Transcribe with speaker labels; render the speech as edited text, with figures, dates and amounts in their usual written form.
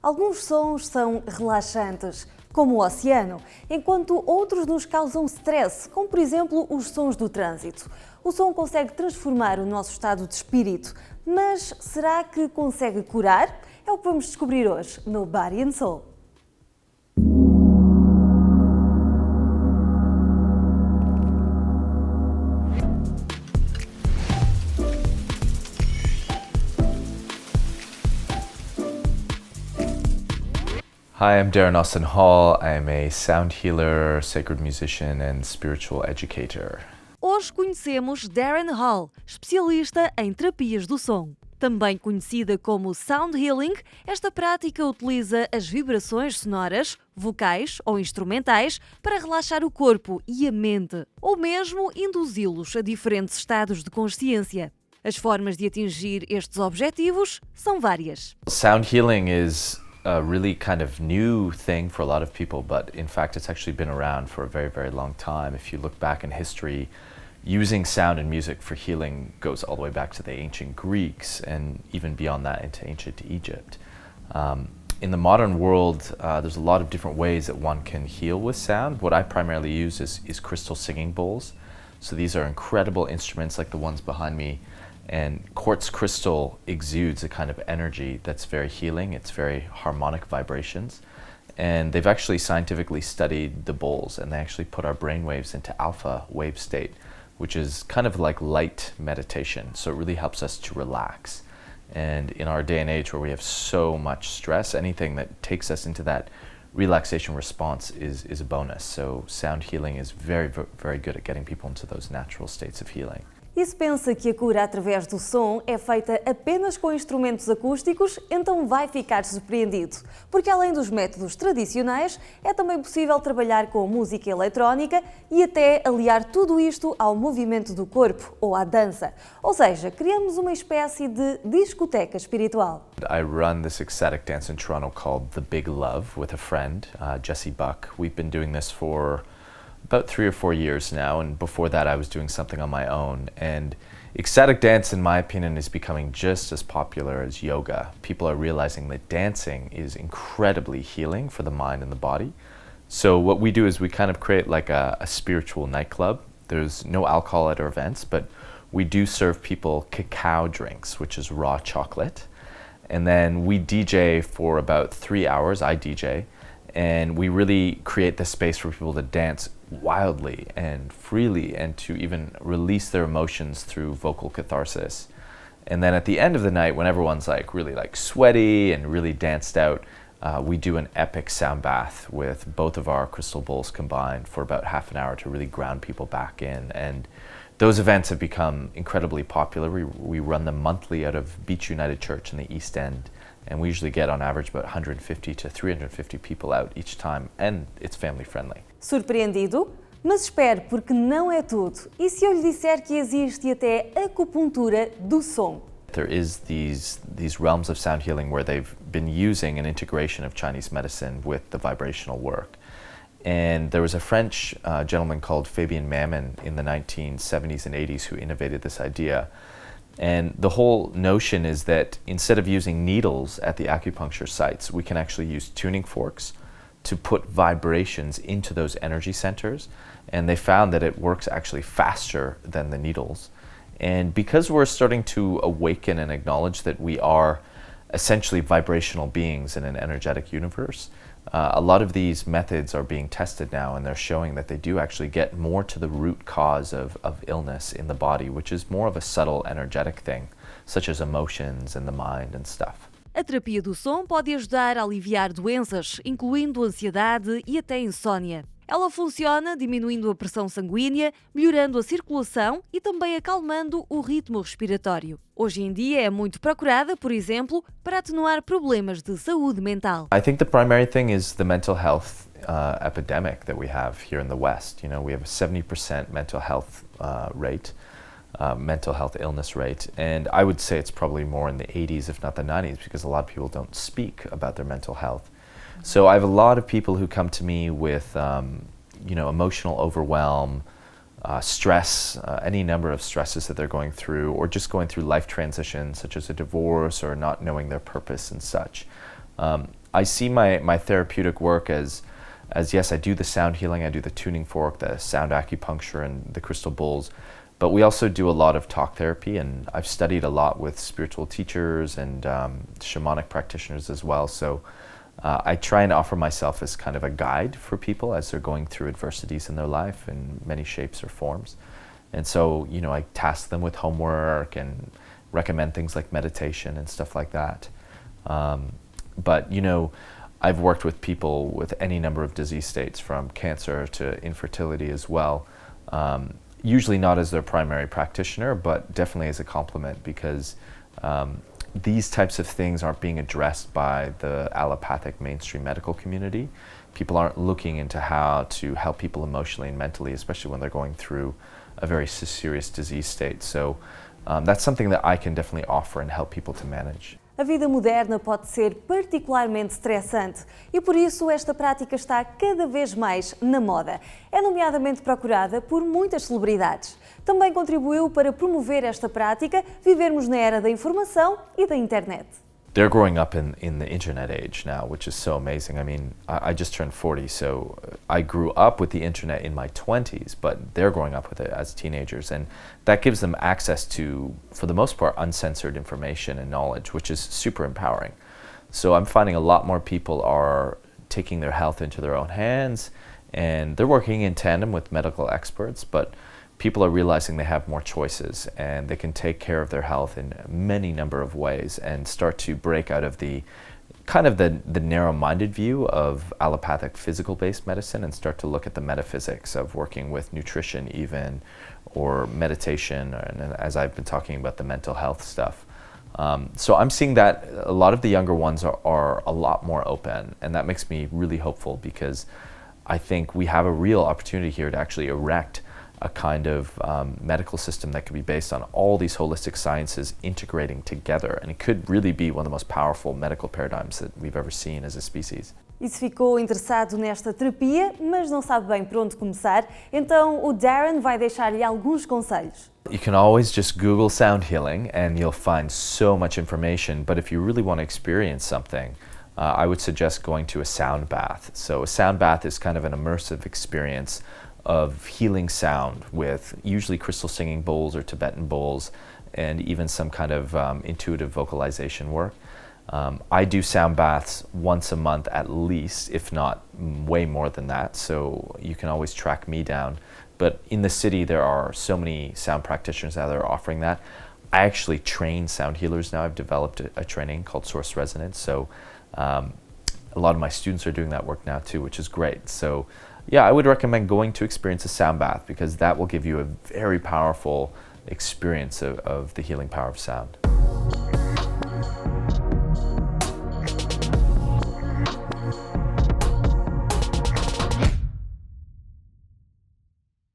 Speaker 1: Alguns sons são relaxantes, como o oceano, enquanto outros nos causam stress, como por exemplo os sons do trânsito. O som consegue transformar o nosso estado de espírito, mas será que consegue curar? É o que vamos descobrir hoje no Body and Soul.
Speaker 2: Hi, I'm Darren Austin Hall. I'm a sound healer, sacred musician, and spiritual educator.
Speaker 1: Hoje conhecemos Darren Hall, especialista em terapias do som. Também conhecida como Sound Healing, esta prática utiliza as vibrações sonoras, vocais ou instrumentais para relaxar o corpo e a mente, ou mesmo induzi-los a diferentes estados de consciência. As formas de atingir estes objetivos são várias.
Speaker 2: Sound healing is a really kind of new thing for a lot of people, but in fact it's actually been around for a very, very long time. If you look back in history, using sound and music for healing goes all the way back to the ancient Greeks and even beyond that into ancient Egypt. In the modern world, there's a lot of different ways that one can heal with sound. What I primarily use is crystal singing bowls. So these are incredible instruments like the ones behind me, and quartz crystal exudes a kind of energy that's very healing. It's very harmonic vibrations. And they've actually scientifically studied the bowls, and they actually put our brain waves into alpha wave state, which is kind of like light meditation. So it really helps us to relax. And in our day and age where we have so much stress, anything that takes us into that relaxation response is a bonus. So sound healing is very, very good at getting people into those natural states of healing.
Speaker 1: E se pensa que a cura através do som é feita apenas com instrumentos acústicos, então vai ficar surpreendido. Porque além dos métodos tradicionais, é também possível trabalhar com música eletrónica e até aliar tudo isto ao movimento do corpo ou à dança. Ou seja, criamos uma espécie de discoteca espiritual.
Speaker 2: I run this ecstatic dance in Toronto called The Big Love with a friend, Jesse Buck. We've been doing this for about 3 or 4 years now, and before that I was doing something on my own. And ecstatic dance, in my opinion, is becoming just as popular as yoga. People are realizing that dancing is incredibly healing for the mind and the body. So what we do is we kind of create like a spiritual nightclub. There's no alcohol at our events, but we do serve people cacao drinks, which is raw chocolate. And then we DJ for about 3 hours, I DJ, and we really create the space for people to dance wildly and freely and to even release their emotions through vocal catharsis. And then at the end of the night, when everyone's like really like sweaty and really danced out, we do an epic sound bath with both of our crystal bowls combined for about half an hour to really ground people back in. And those events have become incredibly popular. We run them monthly out of Beach United Church in the East End. And we usually get on average about 150 to 350 people out each time, and it's family friendly.
Speaker 1: Surpreendido? Mas espere, porque não é tudo. E se eu lhe disser que existe até acupuntura do som?
Speaker 2: There is these realms of sound healing where they've been using an integration of Chinese medicine with the vibrational work. And there was a French gentleman called Fabien Mammon in the 1970s and 80s who innovated this idea. And the whole notion is that instead of using needles at the acupuncture sites, we can actually use tuning forks to put vibrations into those energy centers. And they found that it works actually faster than the needles. And because we're starting to awaken and acknowledge that we are essentially vibrational beings in an energetic universe, a lot of these methods are being tested now, and they're showing that they do actually get more to the root cause of illness in the body, which is more of a subtle energetic thing, such as emotions and the mind and stuff.
Speaker 1: A terapia do som pode ajudar a aliviar doenças, incluindo ansiedade e até insónia. Ela funciona diminuindo a pressão sanguínea, melhorando a circulação e também acalmando o ritmo respiratório. Hoje em dia é muito procurada, por exemplo, para atenuar problemas de saúde mental.
Speaker 2: I think the primary thing is the mental health epidemic that we have here in the West. You know, we have a 70% mental health rate, mental health illness rate, and I would say it's probably more in the 80s, if not the 90s, because a lot of people don't speak about their mental health. So I have a lot of people who come to me with, emotional overwhelm, stress, any number of stresses that they're going through, or just going through life transitions such as a divorce or not knowing their purpose and such. I see my therapeutic work as yes, I do the sound healing, I do the tuning fork, the sound acupuncture, and the crystal bowls, but we also do a lot of talk therapy, and I've studied a lot with spiritual teachers and shamanic practitioners as well. So I try and offer myself as kind of a guide for people as they're going through adversities in their life in many shapes or forms. And so, I task them with homework and recommend things like meditation and stuff like that. But I've worked with people with any number of disease states, from cancer to infertility as well. Usually not as their primary practitioner, but definitely as a complement, because these types of things aren't being addressed by the allopathic mainstream medical community. People aren't looking into how to help people emotionally and mentally, especially when they're going through a very serious disease state. So that's something that I can definitely offer and help people to manage.
Speaker 1: A vida moderna pode ser particularmente estressante e por isso esta prática está cada vez mais na moda. É nomeadamente procurada por muitas celebridades. Também contribuiu para promover esta prática vivermos na era da informação e da internet.
Speaker 2: They're growing up in the internet age now, which is so amazing. I mean, I just turned 40, so I grew up with the internet in my 20s, but they're growing up with it as teenagers, and that gives them access to, for the most part, uncensored information and knowledge, which is super empowering. So I'm finding a lot more people are taking their health into their own hands, and they're working in tandem with medical experts, but people are realizing they have more choices and they can take care of their health in many number of ways and start to break out of the kind of the narrow-minded view of allopathic physical-based medicine and start to look at the metaphysics of working with nutrition even, or meditation, and as I've been talking about, the mental health stuff. So I'm seeing that a lot of the younger ones are a lot more open, and that makes me really hopeful, because I think we have a real opportunity here to actually erect a kind of medical system that could be based on all these holistic sciences integrating together, and it could really be one of the most powerful medical paradigms that we've ever seen as a species.
Speaker 1: E se ficou interessado nesta terapia, mas não sabe bem por onde começar, então o Darren vai deixar-lhe alguns conselhos.
Speaker 2: You can always just Google sound healing and you'll find so much information, but if you really want to experience something, I would suggest going to a sound bath. So a sound bath is kind of an immersive experience of healing sound with usually crystal singing bowls or Tibetan bowls, and even some kind of intuitive vocalization work. I do sound baths once a month at least, if not way more than that, so you can always track me down. But in the city there are so many sound practitioners out there offering that. I actually train sound healers now. I've developed a training called Source Resonance, so a lot of my students are doing that work now too, which is great. So yeah, I would recommend going to experience a sound bath, because that will give you a very powerful experience of the healing power of sound.